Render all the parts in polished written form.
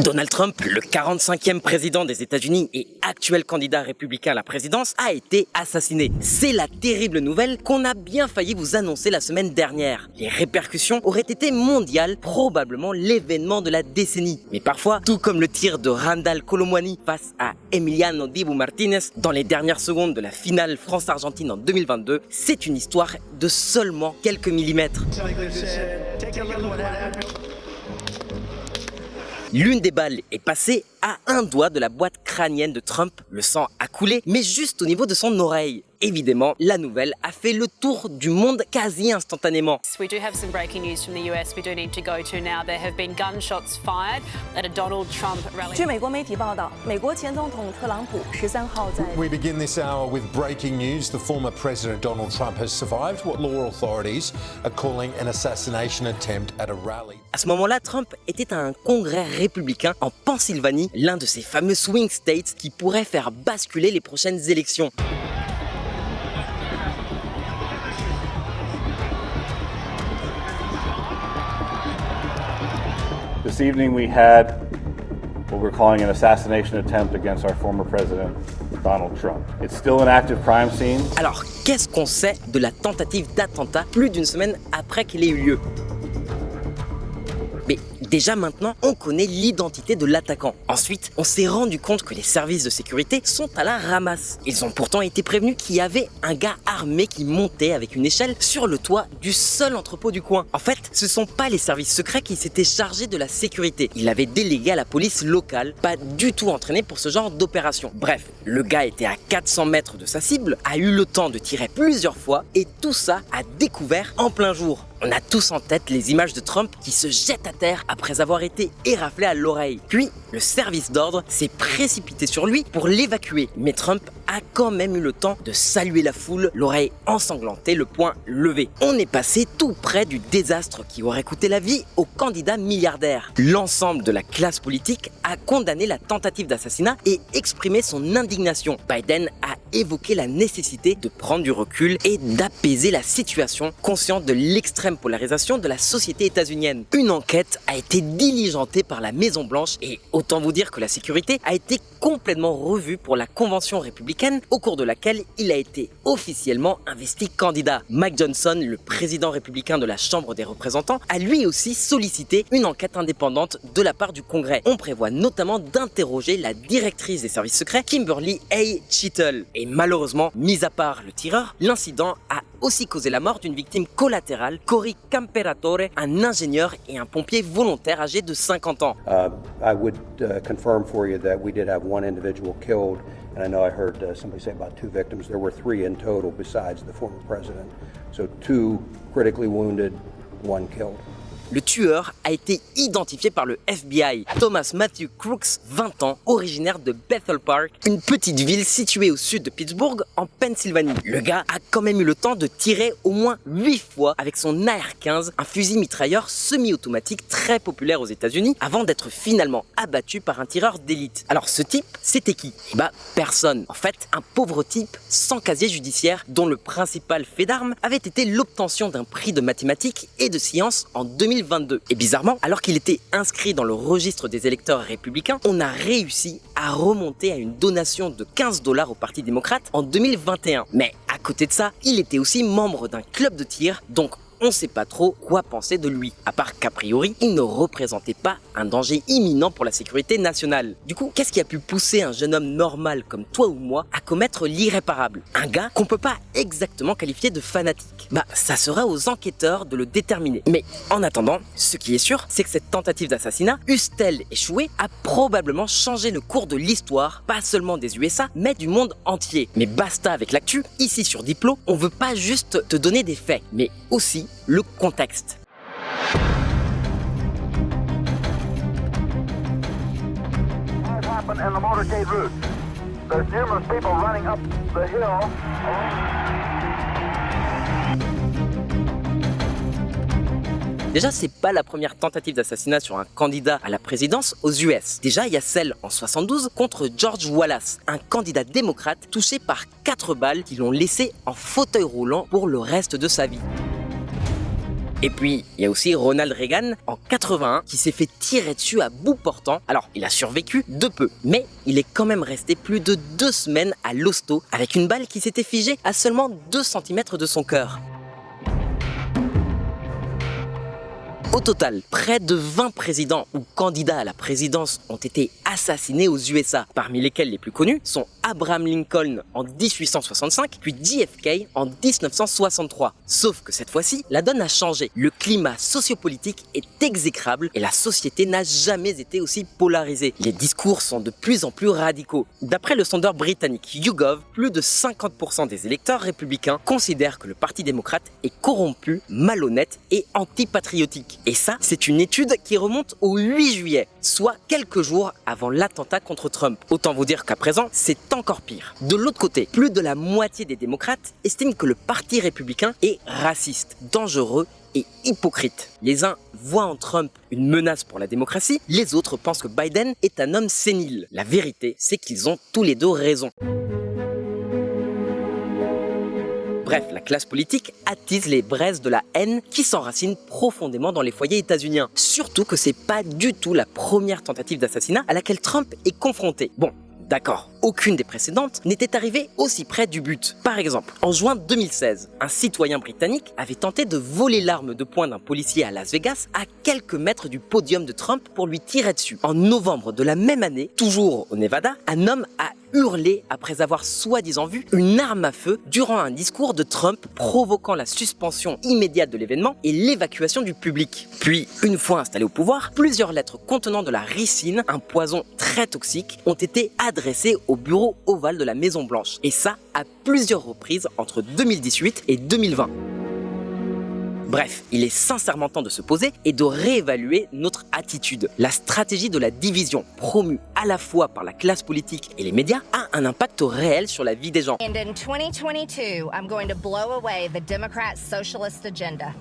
Donald Trump, le 45e président des États-Unis et actuel candidat républicain à la présidence, a été assassiné. C'est la terrible nouvelle qu'on a bien failli vous annoncer la semaine dernière. Les répercussions auraient été mondiales, probablement l'événement de la décennie. Mais parfois, tout comme le tir de Randall Colomwani face à Emiliano Dibu Martinez dans les dernières secondes de la finale France-Argentine en 2022, c'est une histoire de seulement quelques millimètres. L'une des balles est passée à un doigt de la boîte crânienne de Trump. Le sang a coulé, mais juste au niveau de son oreille. Évidemment, la nouvelle a fait le tour du monde quasi instantanément. We do have some breaking news from the US we do need to go to now. There have been gunshots fired at a Donald Trump rally. 据美国媒体报道，美国前总统特朗普13号在 We begin this hour with breaking news. The former President Donald Trump has survived what law authorities are calling an assassination attempt at a rally. À ce moment-là, Trump était à un congrès républicain en Pennsylvanie, l'un de ces fameux swing states qui pourraient faire basculer les prochaines élections. This evening we had what we're calling an assassination attempt against our former president, Donald Trump. It's still an active crime scene. Alors, qu'est-ce qu'on sait de la tentative d'attentat plus d'une semaine après qu'il ait eu lieu ? Mais déjà maintenant, on connaît l'identité de l'attaquant. Ensuite, on s'est rendu compte que les services de sécurité sont à la ramasse. Ils ont pourtant été prévenus qu'il y avait un gars armé qui montait avec une échelle sur le toit du seul entrepôt du coin. En fait, ce sont pas les services secrets qui s'étaient chargés de la sécurité. Ils l'avaient délégué à la police locale, pas du tout entraîné pour ce genre d'opération. Bref, le gars était à 400 mètres de sa cible, a eu le temps de tirer plusieurs fois et tout ça à découvert en plein jour. On a tous en tête les images de Trump qui se jette à terre après avoir été éraflé à l'oreille. Puis, le service d'ordre s'est précipité sur lui pour l'évacuer. Mais Trump a quand même eu le temps de saluer la foule, l'oreille ensanglantée, le poing levé. On est passé tout près du désastre qui aurait coûté la vie au candidat milliardaire. L'ensemble de la classe politique a condamné la tentative d'assassinat et exprimé son indignation. Biden a évoqué la nécessité de prendre du recul et d'apaiser la situation, conscient de l'extrême polarisation de la société états-unienne. Une enquête a été diligentée par la Maison-Blanche et autant vous dire que la sécurité a été complètement revue pour la convention républicaine au cours de laquelle il a été officiellement investi candidat. Mike Johnson, le président républicain de la Chambre des représentants, a lui aussi sollicité une enquête indépendante de la part du Congrès. On prévoit notamment d'interroger la directrice des services secrets, Kimberly A. Cheatle. Et malheureusement, mis à part le tireur, l'incident a aussi causé la mort d'une victime collatérale, Cory Camperatore, un ingénieur et un pompier volontaire âgé de 50 ans. I would confirm for you that we did have one individual killed, and I know I heard somebody say about two victims. There were three in total besides the former president. So two critically wounded, one killed. Le tueur a été identifié par le FBI. Thomas Matthew Crooks, 20 ans, originaire de Bethel Park, une petite ville située au sud de Pittsburgh, en Pennsylvanie. Le gars a quand même eu le temps de tirer au moins 8 fois avec son AR-15, un fusil mitrailleur semi-automatique très populaire aux États-Unis, avant d'être finalement abattu par un tireur d'élite. Alors ce type, c'était qui ? Personne. En fait, un pauvre type sans casier judiciaire dont le principal fait d'armes avait été l'obtention d'un prix de mathématiques et de sciences en 2022. Et bizarrement, alors qu'il était inscrit dans le registre des électeurs républicains, on a réussi à remonter à une donation de $15 au Parti démocrate en 2021. Mais à côté de ça, il était aussi membre d'un club de tir, donc on ne sait pas trop quoi penser de lui, à part qu'a priori, il ne représentait pas un danger imminent pour la sécurité nationale. Du coup, qu'est-ce qui a pu pousser un jeune homme normal comme toi ou moi à commettre l'irréparable ? Un gars qu'on peut pas exactement qualifier de fanatique. Ça sera aux enquêteurs de le déterminer. Mais en attendant, ce qui est sûr, c'est que cette tentative d'assassinat, eusse-t-elle échoué, a probablement changé le cours de l'histoire, pas seulement des USA, mais du monde entier. Mais basta avec l'actu, ici sur Diplo, on veut pas juste te donner des faits, mais aussi le contexte. Déjà, c'est pas la première tentative d'assassinat sur un candidat à la présidence aux US. Déjà, il y a celle en 72 contre George Wallace, un candidat démocrate touché par 4 balles qui l'ont laissé en fauteuil roulant pour le reste de sa vie. Et puis, il y a aussi Ronald Reagan en 81 qui s'est fait tirer dessus à bout portant. Alors, il a survécu de peu, mais il est quand même resté plus de 2 semaines à l'hosto avec une balle qui s'était figée à seulement 2 cm de son cœur. Au total, près de 20 présidents ou candidats à la présidence ont été assassinés aux USA, parmi lesquels les plus connus sont Abraham Lincoln en 1865, puis JFK en 1963. Sauf que cette fois-ci, la donne a changé. Le climat sociopolitique est exécrable et la société n'a jamais été aussi polarisée. Les discours sont de plus en plus radicaux. D'après le sondeur britannique YouGov, plus de 50% des électeurs républicains considèrent que le Parti démocrate est corrompu, malhonnête et antipatriotique. Et ça, c'est une étude qui remonte au 8 juillet, soit quelques jours avant l'attentat contre Trump. Autant vous dire qu'à présent, c'est encore pire. De l'autre côté, plus de la moitié des démocrates estiment que le Parti républicain est raciste, dangereux et hypocrite. Les uns voient en Trump une menace pour la démocratie, les autres pensent que Biden est un homme sénile. La vérité, c'est qu'ils ont tous les deux raison. Bref, la classe politique attise les braises de la haine qui s'enracinent profondément dans les foyers états-uniens. Surtout que c'est pas du tout la première tentative d'assassinat à laquelle Trump est confronté. Bon, d'accord, aucune des précédentes n'était arrivée aussi près du but. Par exemple, en juin 2016, un citoyen britannique avait tenté de voler l'arme de poing d'un policier à Las Vegas à quelques mètres du podium de Trump pour lui tirer dessus. En novembre de la même année, toujours au Nevada, un homme a hurlé après avoir soi-disant vu une arme à feu durant un discours de Trump provoquant la suspension immédiate de l'événement et l'évacuation du public. Puis, une fois installé au pouvoir, plusieurs lettres contenant de la ricine, un poison très toxique, ont été adressées au bureau ovale de la Maison Blanche. Et ça, à plusieurs reprises entre 2018 et 2020. Bref, il est sincèrement temps de se poser et de réévaluer notre attitude. La stratégie de la division, promue à la fois par la classe politique et les médias, a un impact réel sur la vie des gens. And in 2022, I'm going to blow away the Democrat socialist agenda.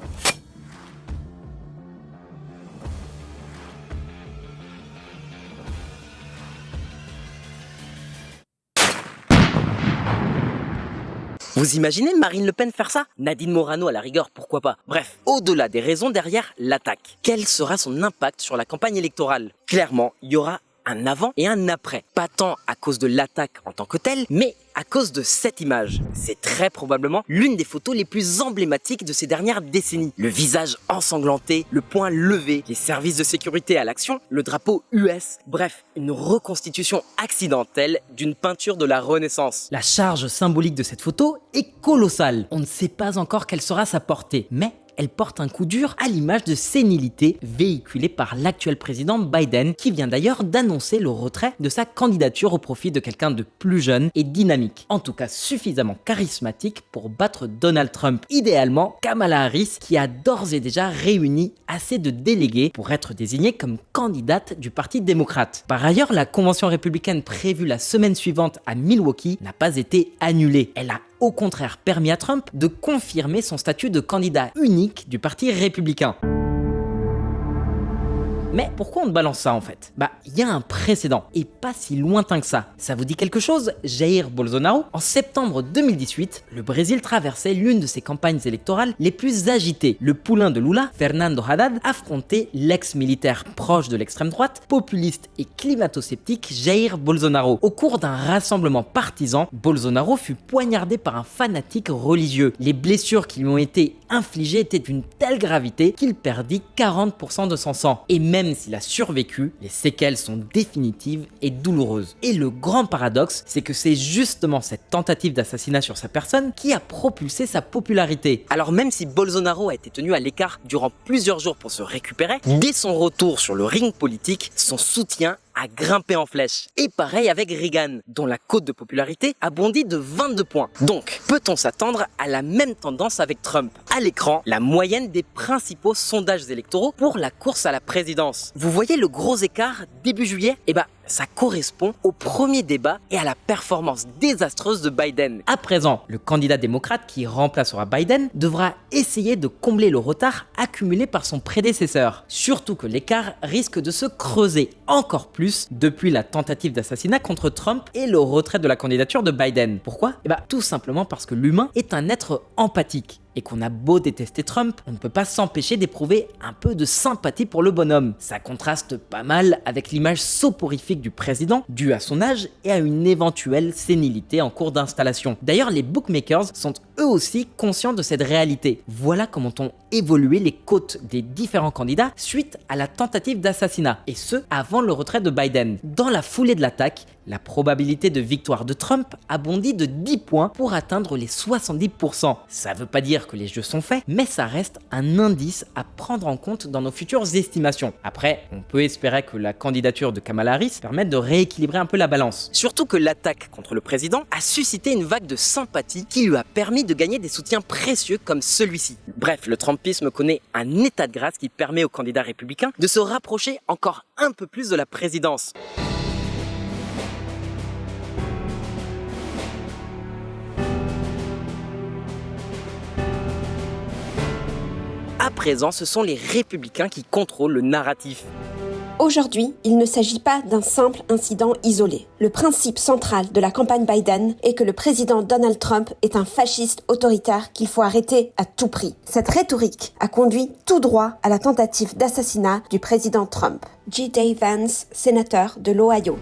Vous imaginez Marine Le Pen faire ça? Nadine Morano à la rigueur, pourquoi pas? Bref, au-delà des raisons derrière l'attaque, quel sera son impact sur la campagne électorale? Clairement, il y aura un avant et un après. Pas tant à cause de l'attaque en tant que telle, mais à cause de cette image. C'est très probablement l'une des photos les plus emblématiques de ces dernières décennies. Le visage ensanglanté, le poing levé, les services de sécurité à l'action, le drapeau US, bref, une reconstitution accidentelle d'une peinture de la Renaissance. La charge symbolique de cette photo est colossale. On ne sait pas encore quelle sera sa portée, mais elle porte un coup dur à l'image de sénilité véhiculée par l'actuel président Biden, qui vient d'ailleurs d'annoncer le retrait de sa candidature au profit de quelqu'un de plus jeune et dynamique, en tout cas suffisamment charismatique pour battre Donald Trump. Idéalement, Kamala Harris, qui a d'ores et déjà réuni assez de délégués pour être désignée comme candidate du Parti démocrate. Par ailleurs, la convention républicaine prévue la semaine suivante à Milwaukee n'a pas été annulée. Elle a au contraire permis à Trump de confirmer son statut de candidat unique du Parti républicain. Mais pourquoi on te balance ça en fait? Il y a un précédent, et pas si lointain que ça. Ça vous dit quelque chose? Jair Bolsonaro? En septembre 2018, le Brésil traversait l'une de ses campagnes électorales les plus agitées. Le poulain de Lula, Fernando Haddad, affrontait l'ex-militaire proche de l'extrême droite, populiste et climato-sceptique Jair Bolsonaro. Au cours d'un rassemblement partisan, Bolsonaro fut poignardé par un fanatique religieux. Les blessures qui lui ont été infligées étaient d'une telle gravité qu'il perdit 40% de son sang. Et même s'il a survécu, les séquelles sont définitives et douloureuses. Et le grand paradoxe, c'est que c'est justement cette tentative d'assassinat sur sa personne qui a propulsé sa popularité. Alors même si Bolsonaro a été tenu à l'écart durant plusieurs jours pour se récupérer, dès son retour sur le ring politique, son soutien a grimpé en flèche. Et pareil avec Reagan, dont la cote de popularité a bondi de 22 points. Donc, peut-on s'attendre à la même tendance avec Trump? À l'écran, la moyenne des principaux sondages électoraux pour la course à la présidence. Vous voyez le gros écart début juillet? Ça correspond au premier débat et à la performance désastreuse de Biden. À présent, le candidat démocrate qui remplacera Biden devra essayer de combler le retard accumulé par son prédécesseur. Surtout que l'écart risque de se creuser encore plus depuis la tentative d'assassinat contre Trump et le retrait de la candidature de Biden. Pourquoi? Tout simplement parce que l'humain est un être empathique. Et qu'on a beau détester Trump, on ne peut pas s'empêcher d'éprouver un peu de sympathie pour le bonhomme. Ça contraste pas mal avec l'image soporifique du président, due à son âge et à une éventuelle sénilité en cours d'installation. D'ailleurs, les bookmakers sont eux aussi conscients de cette réalité. Voilà comment ont évolué les cotes des différents candidats suite à la tentative d'assassinat, et ce, avant le retrait de Biden. Dans la foulée de l'attaque, la probabilité de victoire de Trump a bondi de 10 points pour atteindre les 70%. Ça veut pas dire que les jeux sont faits, mais ça reste un indice à prendre en compte dans nos futures estimations. Après, on peut espérer que la candidature de Kamala Harris permette de rééquilibrer un peu la balance. Surtout que l'attaque contre le président a suscité une vague de sympathie qui lui a permis de gagner des soutiens précieux comme celui-ci. Bref, le trumpisme connaît un état de grâce qui permet aux candidats républicains de se rapprocher encore un peu plus de la présidence. À présent, ce sont les républicains qui contrôlent le narratif. Aujourd'hui, il ne s'agit pas d'un simple incident isolé. Le principe central de la campagne Biden est que le président Donald Trump est un fasciste autoritaire qu'il faut arrêter à tout prix. Cette rhétorique a conduit tout droit à la tentative d'assassinat du président Trump. J.D. Vance, sénateur de l'Ohio.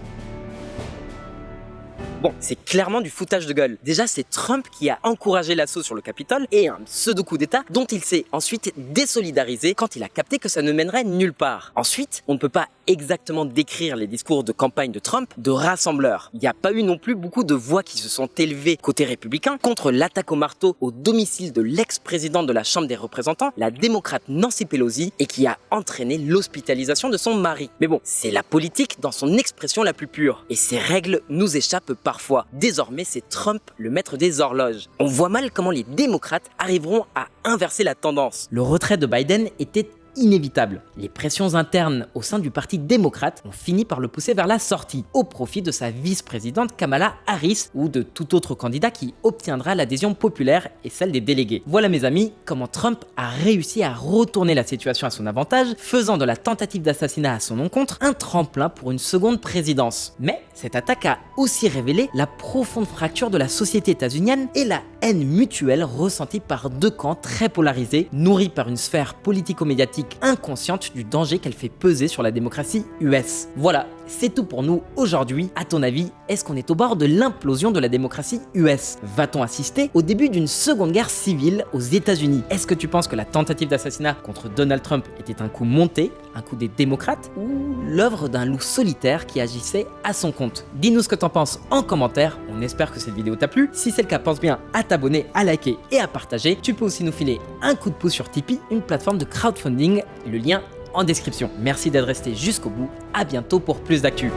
Bon, c'est clairement du foutage de gueule. Déjà, c'est Trump qui a encouragé l'assaut sur le Capitole et un pseudo-coup d'État dont il s'est ensuite désolidarisé quand il a capté que ça ne mènerait nulle part. Ensuite, on ne peut pas exactement décrire les discours de campagne de Trump de rassembleur. Il n'y a pas eu non plus beaucoup de voix qui se sont élevées côté républicain contre l'attaque au marteau au domicile de l'ex-président de la Chambre des représentants, la démocrate Nancy Pelosi, et qui a entraîné l'hospitalisation de son mari. Mais bon, c'est la politique dans son expression la plus pure. Et ces règles nous échappent parfois. Désormais, c'est Trump le maître des horloges. On voit mal comment les démocrates arriveront à inverser la tendance. Le retrait de Biden était inévitable. Les pressions internes au sein du parti démocrate ont fini par le pousser vers la sortie, au profit de sa vice-présidente Kamala Harris ou de tout autre candidat qui obtiendra l'adhésion populaire et celle des délégués. Voilà mes amis, comment Trump a réussi à retourner la situation à son avantage, faisant de la tentative d'assassinat à son encontre un tremplin pour une seconde présidence. Mais cette attaque a aussi révélé la profonde fracture de la société états-unienne et la haine mutuelle ressentie par deux camps très polarisés, nourris par une sphère politico-médiatique inconsciente du danger qu'elle fait peser sur la démocratie US. Voilà, c'est tout pour nous aujourd'hui. À ton avis, est-ce qu'on est au bord de l'implosion de la démocratie US? Va-t-on assister au début d'une seconde guerre civile aux États-Unis? Est-ce que tu penses que la tentative d'assassinat contre Donald Trump était un coup monté, un coup des démocrates, ou l'œuvre d'un loup solitaire qui agissait à son compte? Dis-nous ce que t'en penses en commentaire. On espère que cette vidéo t'a plu. Si c'est le cas, pense bien à t'abonner, à liker et à partager. Tu peux aussi nous filer un coup de pouce sur Tipeee, une plateforme de crowdfunding. Le lien en description. Merci d'être resté jusqu'au bout. À bientôt pour plus d'actu.